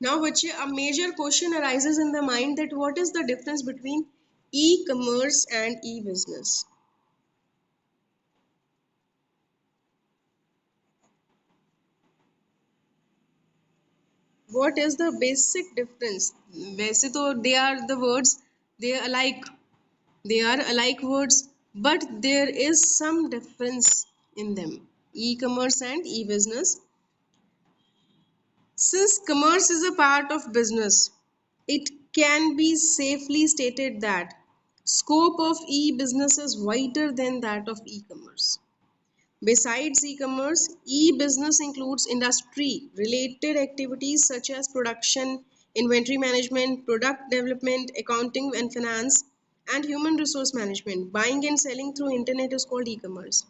Now, a major question arises in the mind that what is the difference between e-commerce and e-business? What is the basic difference? वैसे तो they are the words, they are alike, they are alike words, but there is some difference in them. E-commerce and e-business. Since commerce is a part of business, it can be safely stated that scope of e-business is wider than that of e-commerce. Besides e-commerce, e-business includes industry-related activities such as production, inventory management, product development, accounting and finance, and human resource management. Buying and selling through internet is called e-commerce.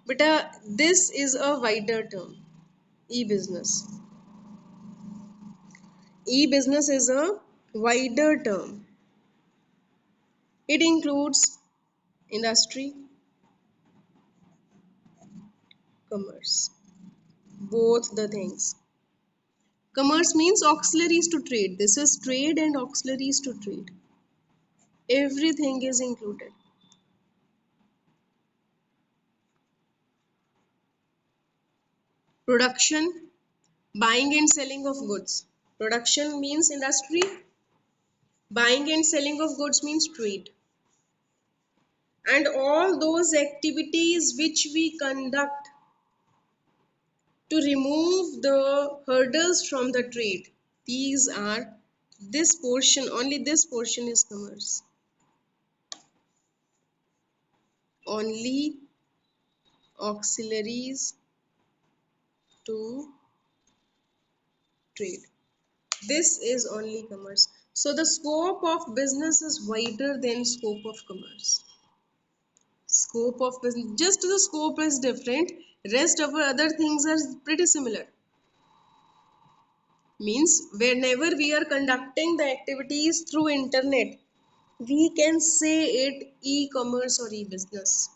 But this is a wider term, e-business. E-business is a wider term. It includes industry, commerce, both the things. Commerce means auxiliaries to trade. This is trade and auxiliaries to trade. Everything is included. Production, buying and selling of goods. Production means industry. Buying and selling of goods means trade. And all those activities which we conduct to remove the hurdles from the trade, these are this portion, only this portion is commerce. Only auxiliaries to trade. This is only commerce. So the scope of business is wider than scope of commerce. Scope of business, just the scope is different. Rest of our other things are pretty similar. Means whenever we are conducting the activities through internet, we can say it e-commerce or e-business.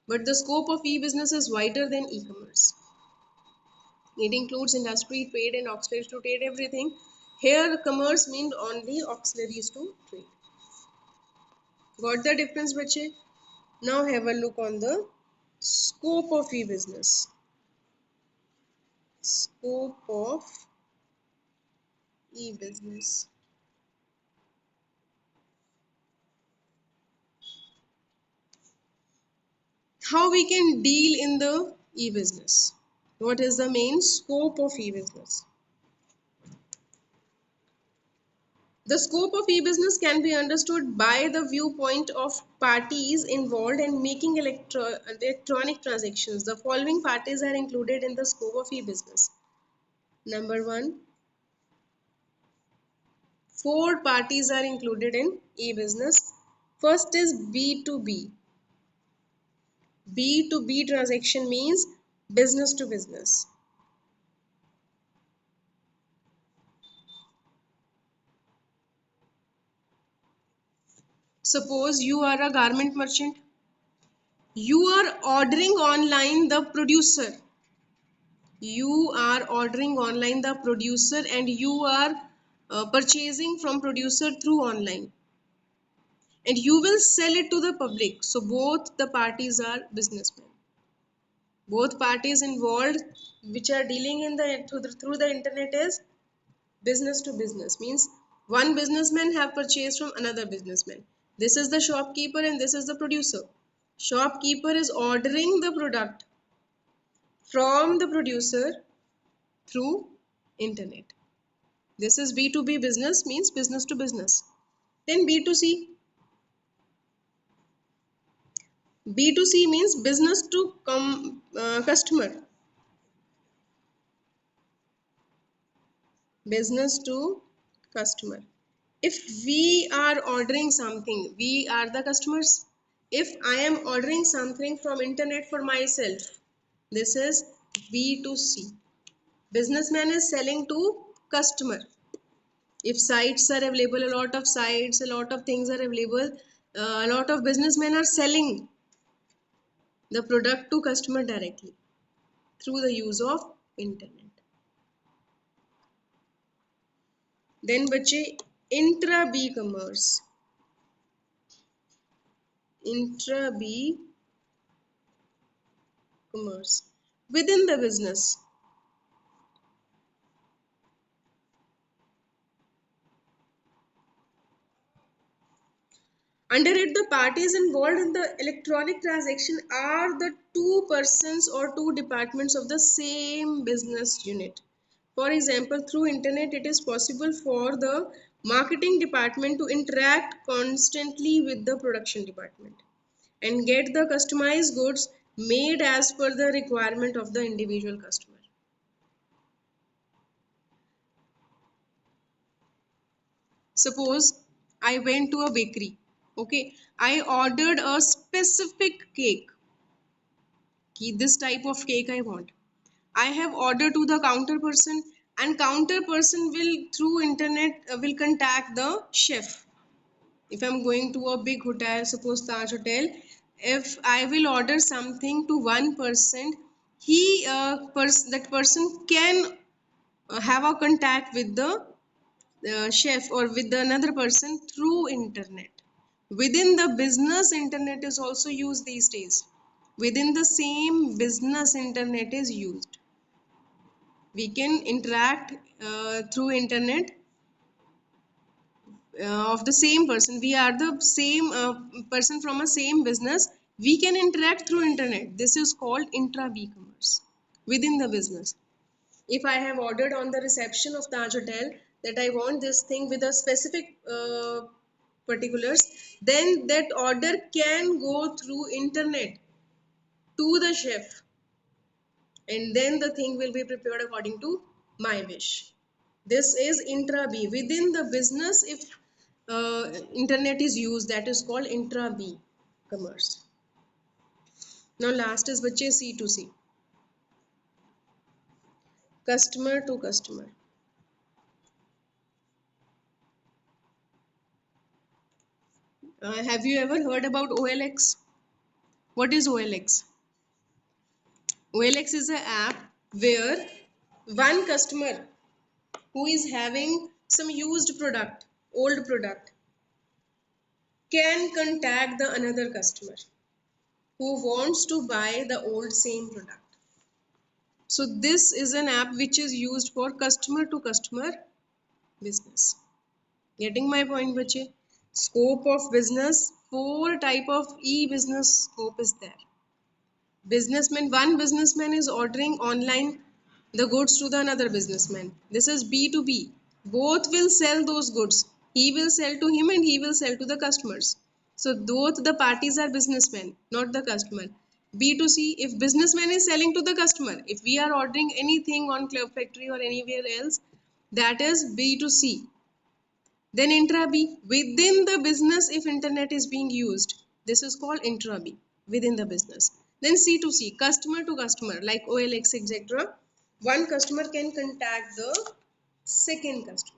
But the scope of e-business is wider than e-commerce. It includes industry, trade and auxiliaries to trade, everything. Here commerce means only auxiliaries to trade. Got the difference, bache? Now have a look on the scope of e-business. Scope of e-business. How we can deal in the e-business? What is the main scope of e-business? The scope of e-business can be understood by the viewpoint of parties involved in making electronic transactions. The following parties are included in the scope of e-business. Number one, four parties are included in e-business. First is B2B. B2B transaction means business to business. Suppose you are a garment merchant. You are ordering online the producer. You are ordering online the producer and you are purchasing from producer through online. And you will sell it to the public. So both the parties are businessmen. Both parties involved which are dealing in through the internet is business to business, means one businessman have purchased from another businessman. This is the shopkeeper and this is the producer. Shopkeeper is ordering the product from the producer through internet. This is B2B business, means business to business. Then B2C. B2C means business to customer. Business to customer. If we are ordering something, we are the customers. If I am ordering something from internet for myself, this is B2C. Businessman is selling to customer. If sites are available, a lot of sites, a lot of things are available, a lot of businessmen are selling the product to customer directly through the use of internet. Then बचे intra B commerce, intra B commerce within the business. Under it, the parties involved in the electronic transaction are the two persons or two departments of the same business unit. For example, through internet, it is possible for the marketing department to interact constantly with the production department and get the customized goods made as per the requirement of the individual customer. Suppose I went to a bakery. Okay, I ordered a specific cake. This type of cake I want. I have ordered to the counter person, and counter person will through internet will contact the chef. If I'm going to a big hotel, suppose Taj Hotel, if I will order something to one person, he that person can have a contact with the chef or with another person through internet. Within the business, internet is also used these days. Within the same business, internet is used. We can interact through internet of the same person. We are the same person from a same business. We can interact through internet. This is called intra e-commerce within the business. If I have ordered on the reception of Taj Hotel that I want this thing with a specific particulars, then that order can go through internet to the chef, and then the thing will be prepared according to my wish. This is intra B. Within the business, if internet is used, that is called intra B commerce. Now last is bache C2C, customer to customer. Have you ever heard about OLX? What is OLX? OLX is an app where one customer who is having some used product, old product, can contact the another customer who wants to buy the old same product. So this is an app which is used for customer to customer business. Getting my point, bache? Scope of business, four type of e-business scope is there. Businessman, one businessman is ordering online the goods to the another businessman. This is B2B. Both will sell those goods. He will sell to him and he will sell to the customers. So both the parties are businessmen, not the customer. B2C, if businessman is selling to the customer, if we are ordering anything on Club Factory or anywhere else, that is B2C. Then intra B, within the business, if internet is being used, this is called intra B, within the business. Then C2C, customer to customer, like OLX, etc. One customer can contact the second customer.